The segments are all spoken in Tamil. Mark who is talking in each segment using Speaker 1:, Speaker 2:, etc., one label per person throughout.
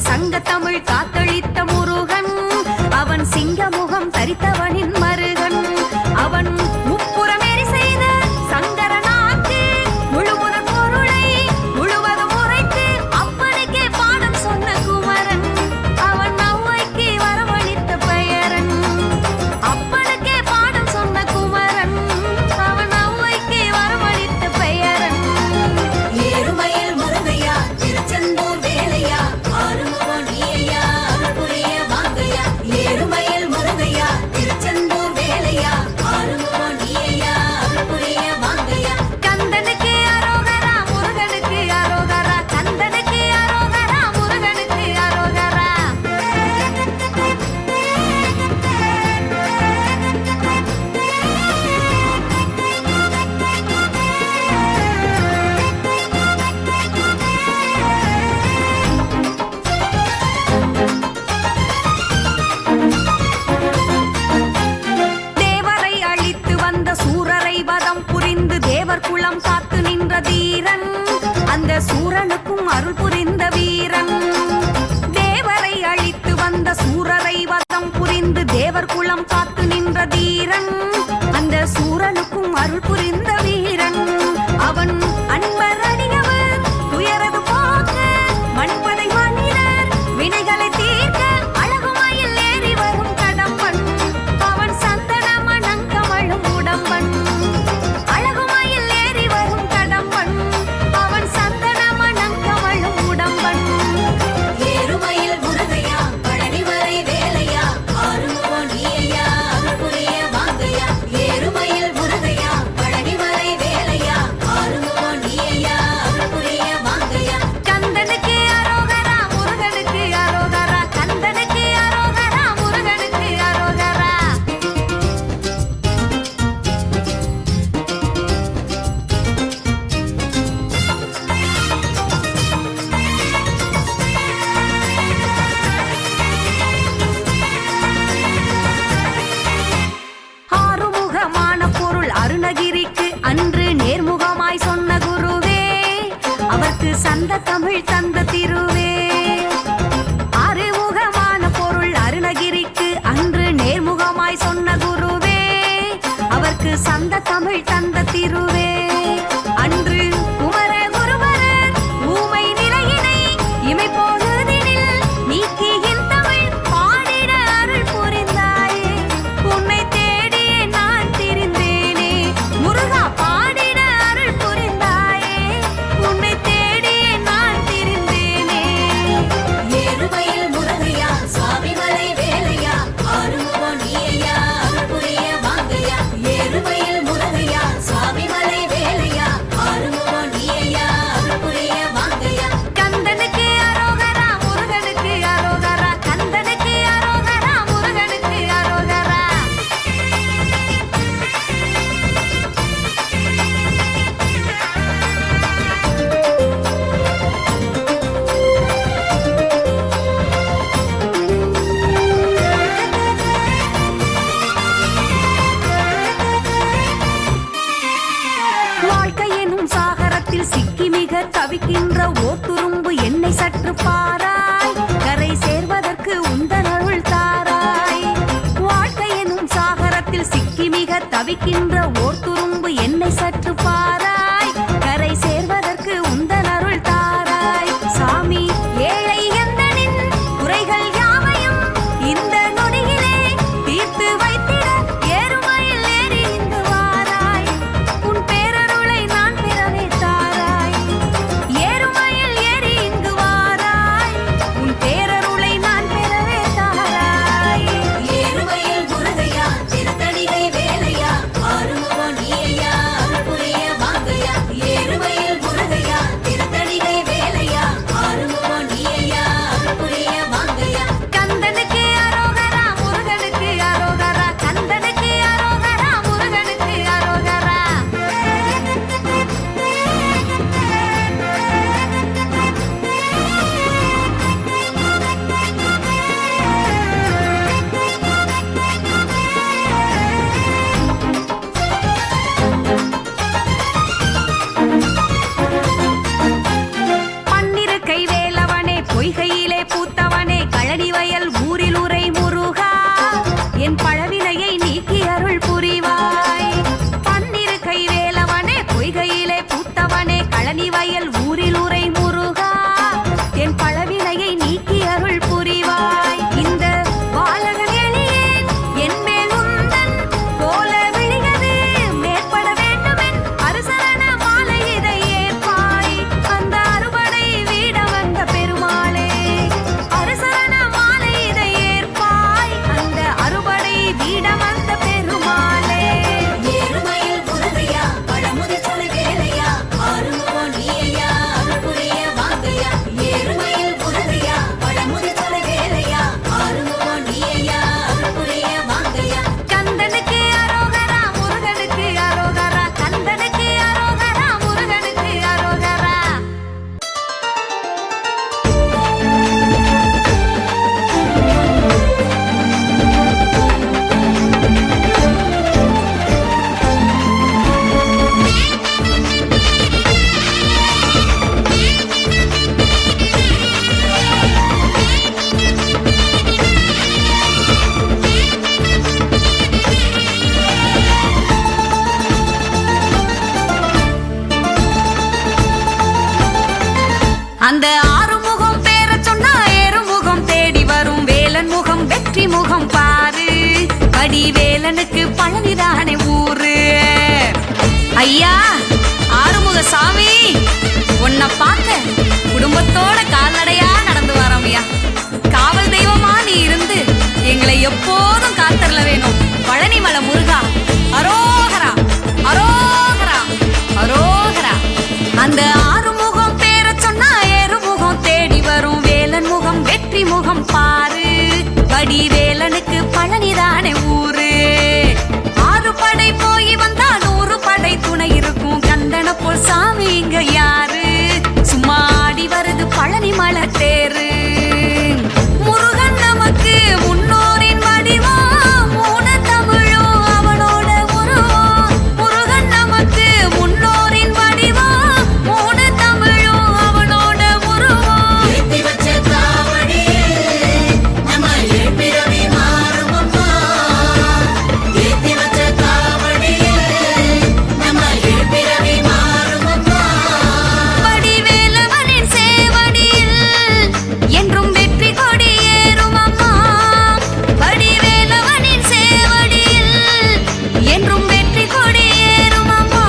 Speaker 1: சங்க தமிழ் காத்தளித்த முருகன், அவன் சிங்கமுகம் தரித்தவனின் மருகன், அவன் முப்புறமேறி செய்த சங்கரனாக்கு முழுமுதற் பொருளை முழுவதும் உரைத்து அப்பனுக்கே பாடம் சொன்ன குமரன், அவன் ஔவைக்கு வரவழைத்த பெயரன். அப்பனுக்கே பாடம் சொன்ன குமரன், அவன் ஔவைக்கு வரவழைத்த பெயரன்.
Speaker 2: ஏறுமயில் முருகையா திருச்செந்தூர் வேலையா ஆறுமுகம் நீயா அருள்புரிய வாங்கையா. ஏறுமயில் முருகையா திருச்செந்தூர் வேலையா ஆறுமுகம் நீயா அருள்புரிய வாங்கையா.
Speaker 1: கந்தனுக்கு அரோகரா முருகனுக்கு அரோகரா, கந்தனுக்கு அரோகரா முருகனுக்கு அரோகரா. தேவரை அழித்து வந்த சூரரை வதம் புரிந்து தேவர் குலம் காத்து நின்ற தீரன், அந்த சூரனுக்கும் அருள் புரிந்த வீரன். தேவரை அழித்து வந்த சூரரை வதம் புரிந்து தேவர் குலம் காத்து நின்ற தீரன், அந்த சூரனுக்கும் அருள் புரிந்த வீரன். அவன் அன்பர் அடியவர் துயரது போக்க மண்பதை மனிதர் வினைகளை தீர்க்க அழகுமயில் ஏறி வரும் கடம்பன், அவன் சந்தன மணங்கமழும் உடம்பன். அழகுமயில் ஏறி வரும் கடம்பன், அவன் சந்தன மணங்கமழும் உடம்பன்.
Speaker 2: ஏறுமயில் முருகையா பழனிமலை வேலையா ஆறுமுகம் நீயா அருள்புரிய வாங்கையா. ஏறுமயில் முருகையா பழனிமலை வேலையா ஆறுமுகம் நீயா அருள்புரிய வாங்கையா.
Speaker 1: கந்தனுக்கு அரோகரா முருகனுக்கு அரோகரா, கந்தனுக்கு அரோகரா முருகனுக்கு அரோகரா. ஆறுமுகமான பொருள் அருணகிரிக்கு அன்று நேர்முகமாய் சொன்ன குருவே, அவர்க்கு சந்த தமிழ் தந்த திருவே. ஆறுமுகமான பொருள் அருணகிரிக்கு அன்று நேர்முகமாய் சொன்ன குருவே, அவர்க்கு சந்த தமிழ் தந்த திருவே. அன்று குமர குருவரர் ஊமை நிலையினை இமை பொழுதினில் நீக்கி என் தமிழ் பாடிட அருள் புரிந்தாயே. உன்னை தேடியே நான் திரிந்தேனே முருகா, பாடிட அருள் புரிந்தாயே. உன்னை தேடியே நான் திரிந்தேனே.
Speaker 2: ஏறுமயில் முருகையா சுவாமிமலை வேலையா ஆறுமுகம் நீயா அருள்புரிய வாங்கையா. ஏறுமயில் முருகையா சுவாமிமலை வேலையா ஆறுமுகம் நீயா அருள்புரிய வாங்கையா.
Speaker 1: கந்தனுக்கு அரோகரா முருகனுக்கு அரோகரா, கந்தனுக்கு அரோகரா முருகனுக்கு அரோகரா. வாழ்க்கை எனும் சாகரத்தில் சிக்கி மிக தவிக்கின்ற ஓர் துரும்பு என்னை சற்று பாராய், கரை சேர்வதற்கு உந்தன் அருள் தாராய். வாழ்க்கை எனும் சாகரத்தில் சிக்கி மிக தவிக்கின்ற ஓர் துரும்பு என்னை சற்று பாராய், கரை சேர்வதற்கு உந்தன் அருள் தாராய். சாமி ஏழை எந்தனின் குறைகள் யாவையும் இந்த நொடியிலே தீர்த்து வைத்திட ஏறுமயில் ஏறி இங்கு வாராய். உன் பேரருளை நான் பெறவே தாராய். ஏறுமயில் ஏறி இங்கு வாராய். உன் பேரருளை நான் பெறவே தாராய்.
Speaker 2: ஏறுமயில் முருகையா திருத்தணிகை வேலையா ஆறு
Speaker 1: கொய்கையிலே பூத்தவனே கழனி வயல் ஊரில் உரை முருகா என் பழவினையை நீக்கி அருள் புரிவாய். பன்னிரு கை வேலவனே பொய்கையிலே பூத்தவனே கழனி வயல் ஊரில் உரை முருகா என் பழவினையை நீக்கி அருள் புரிவாய். இந்த பாலகன் எளியேன் என் மேல் உந்தன் கோல விழியது மேற்பட வேண்டுமென் அரசரண மாலை இதை ஏற்பாய். அந்த அறுபடை வீட வந்த பெருமாளே அரசரண மாலை இதை ஏற்பாய். அந்த அறுபடை வீட வந்த பெருமாளே
Speaker 2: ஏறுமயில் முருகையா பழமுதிர் சோலை வேலையா ஆறுமுகம் நீயா அருள் புரிய வாங்கையா. ஏறுமயில் முருகையா பழமுதிர் சோலை வேலையா ஆறுமுகம் நீயா அருள் புரிய வாங்கையா.
Speaker 1: கந்தனுக்கு அரோகரா முருகனுக்கு அரோகரா கந்தனுக்கு அரோகரா முருகனுக்கு அரோகரா. அந்த ஆறுமுகம் பேர சொன்னா ஏறுமுகம் தேடி வரும் வேலன் முகம் வெற்றி முகம் பாரு. படி வேலனுக்கு பழனிதானே ஊரு. ஐயா ஆறுமுக சாமி உன்னை பார்க்க குடும்பத்தோட கால்நடையா நடந்து வரோம்யா. காவல் தெய்வமா நீ இருந்து எங்களை எப்போதும் காத்தரல வேணும். பழனிமலை முருகா அரோகரா அரோகரா அரோகரா. அந்த ஆறுமுகம் பேர சொன்னா ஏறுமுகம் தேடி வரும் வேலன் முகம் வெற்றி முகம் பாரு. படி வேலனுக்கு பழனிதானே ஊரு. 6 படை போய் வந்தா 100 படை துணை இருக்கும். கந்தன போல் சாமி இங்க யாரு. சும்மா ஆடி வருது பழனி மலை தேரு. முருகன் நமக்கு முன்னோரின் வடிவம் மூண தமிழும் அவனோட உருவம். முருகன் நமக்கு முன்னோரின் வடிவம் மூண தமிழும் அவனோட உருவம்.
Speaker 2: ஏத்தி வச்ச காவடியில் நம்ம ஏழ்பிறவி மாறுமம்மா. ஏத்தி வச்ச காவடியில் நம்ம ஏழ்பிறவி மாறுமம்மா.
Speaker 1: வடிவேலவனின் சேவடியில் என்றும் வெற்றி கொடி ஏறும் அம்மா. வடிவேலவனின் சேவடியில் என்றும் வெற்றி கொடி ஏறும் அம்மா.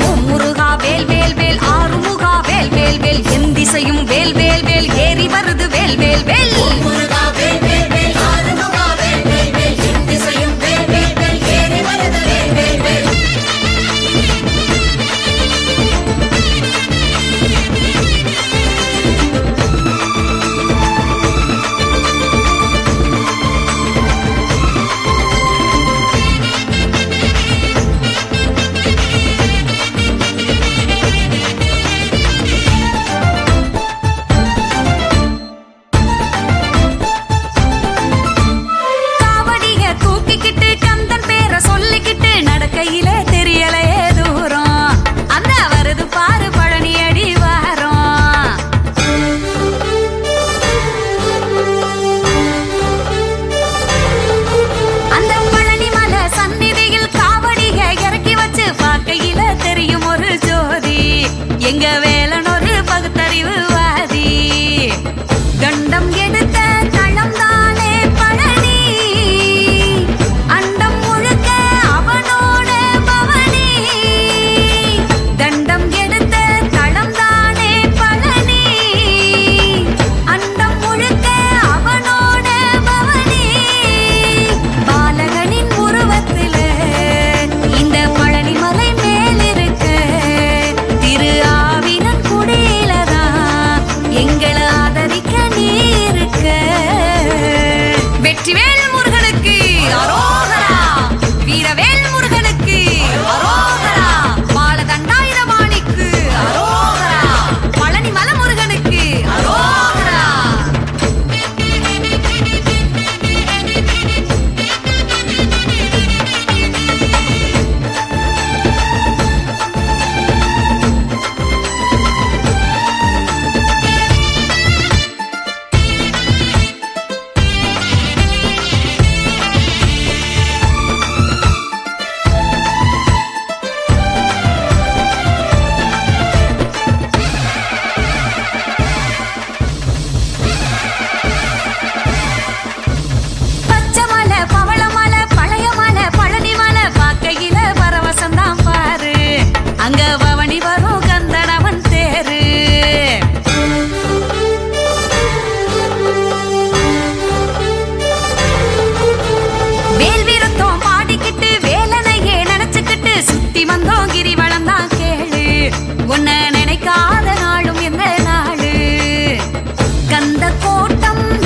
Speaker 1: ஓம் முருகா வேல் வேல் வேல் ஆறுமுகா வேல் வேல் வேல் என் திசையும் வேல் வேல் வேல் ஏறி வருது வேல் வேல் வேல்.
Speaker 2: முருகா வேல் வேல் வேல் ஆறுமுகா வேல் வேல் வேல் என் திசையும் வேல் வேல் வேல் ஏறி வருது வேல் வேல் வேல்.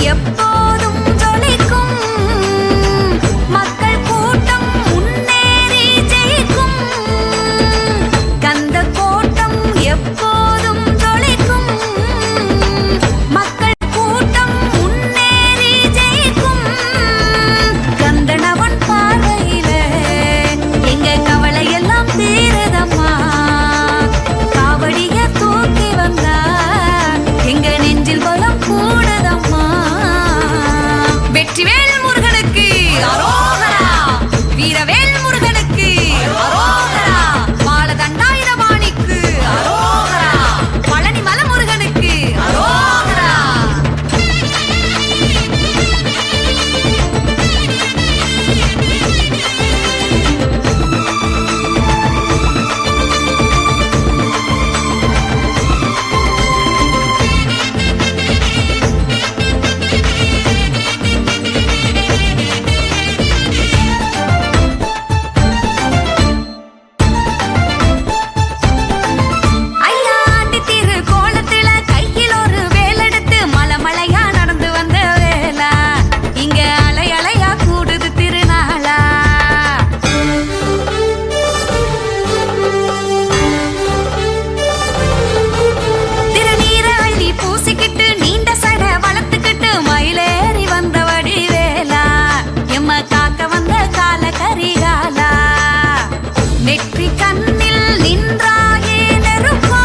Speaker 1: எப்போதும் ஜொலிக்கும் மக்கள் கூட்டம் முன்னேறி ஜெயிக்கும் கந்த கோட்டம் எப்போதும் ஜொலிக்கும் மக்கள் கூட்டம் முன்னேறி ஜெயிக்கும் கந்தனவன் பார்வையில எங்க கவலை எல்லாம் தீருதம்மா காவடிய தூக்கி வந்தா எங்க நெஞ்சில் பலம் கூடுதம்மா வெற்றிவேல் முருகனுக்கு அரோகரா வீரவேல் முருகனுக்கு அரோகரா பாலதண்டாயுதபாணிக்கு அரோகரா பழனிமலை முருகனுக்கு அரோகரா ஐயாண்டி திரு கோலத்துல கையில் ஒரு வேலெடுத்து மலைமலையா நடந்து வந்த வேலா இங்க அலை அலையா கூடுது திருநாளா திருநீர அள்ளி பூசிக்கிட்டு நீண்ட சட வளர்த்துக்கிட்டு மயிலேறி வந்தவடி வேலா எம்ம காக்க வந்த கால கரிகாலா நெற்றி கண்ணில் நின்றாயே நெருப்பா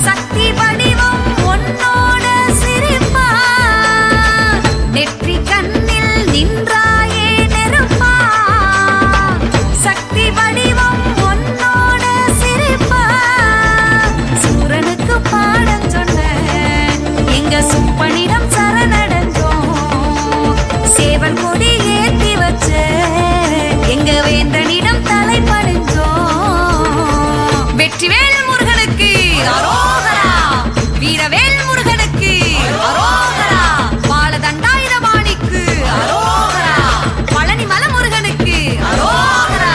Speaker 1: சக்தி வடிவம் உன்னோட சிரிப்பா நெற்றி கண்ணில் நின்றாயே நெருப்பா சக்தி வடிவம் உன்னோட சிரிப்பா சூரனுக்கு பாடம் சொன்ன எங்க சுப்பனிடம் சரணடைஞ்சோம் சேவல் கொடி ஏத்தி வச்ச எங்க வேந்தனிடம் தலை பணிஞ்சோம் வெற்றிவேல் முருகனுக்கு அரோகரா வீரவேல் முருகனுக்கு அரோகரா பாலதண்டாயுதபாணிக்கு அரோகரா பழனிமலை முருகனுக்கு அரோகரா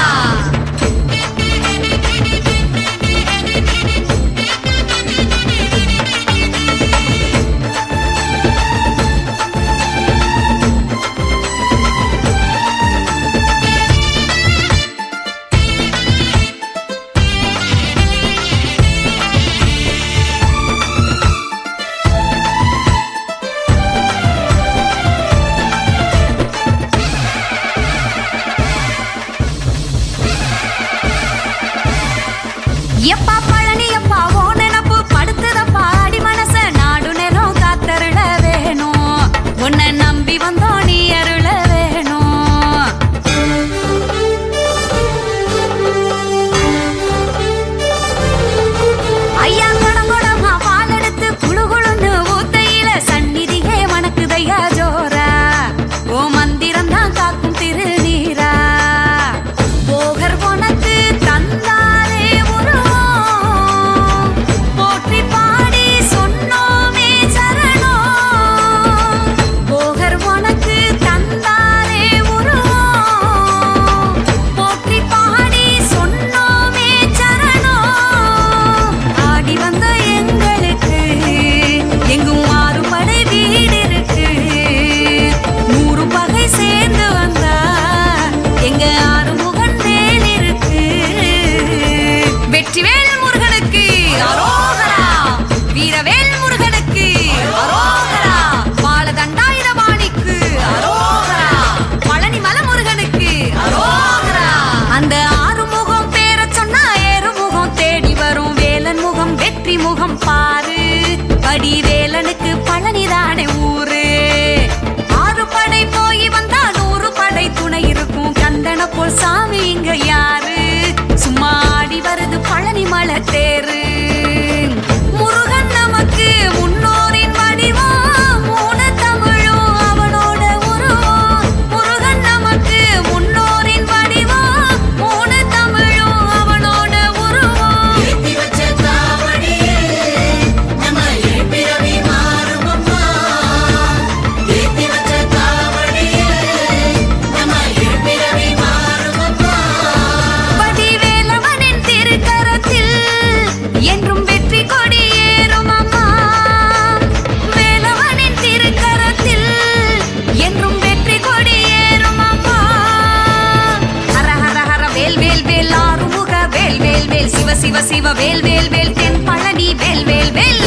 Speaker 1: சிவ சிவ வேல் வேல் வேல் தென் பழனி வேல் வேல் வேல்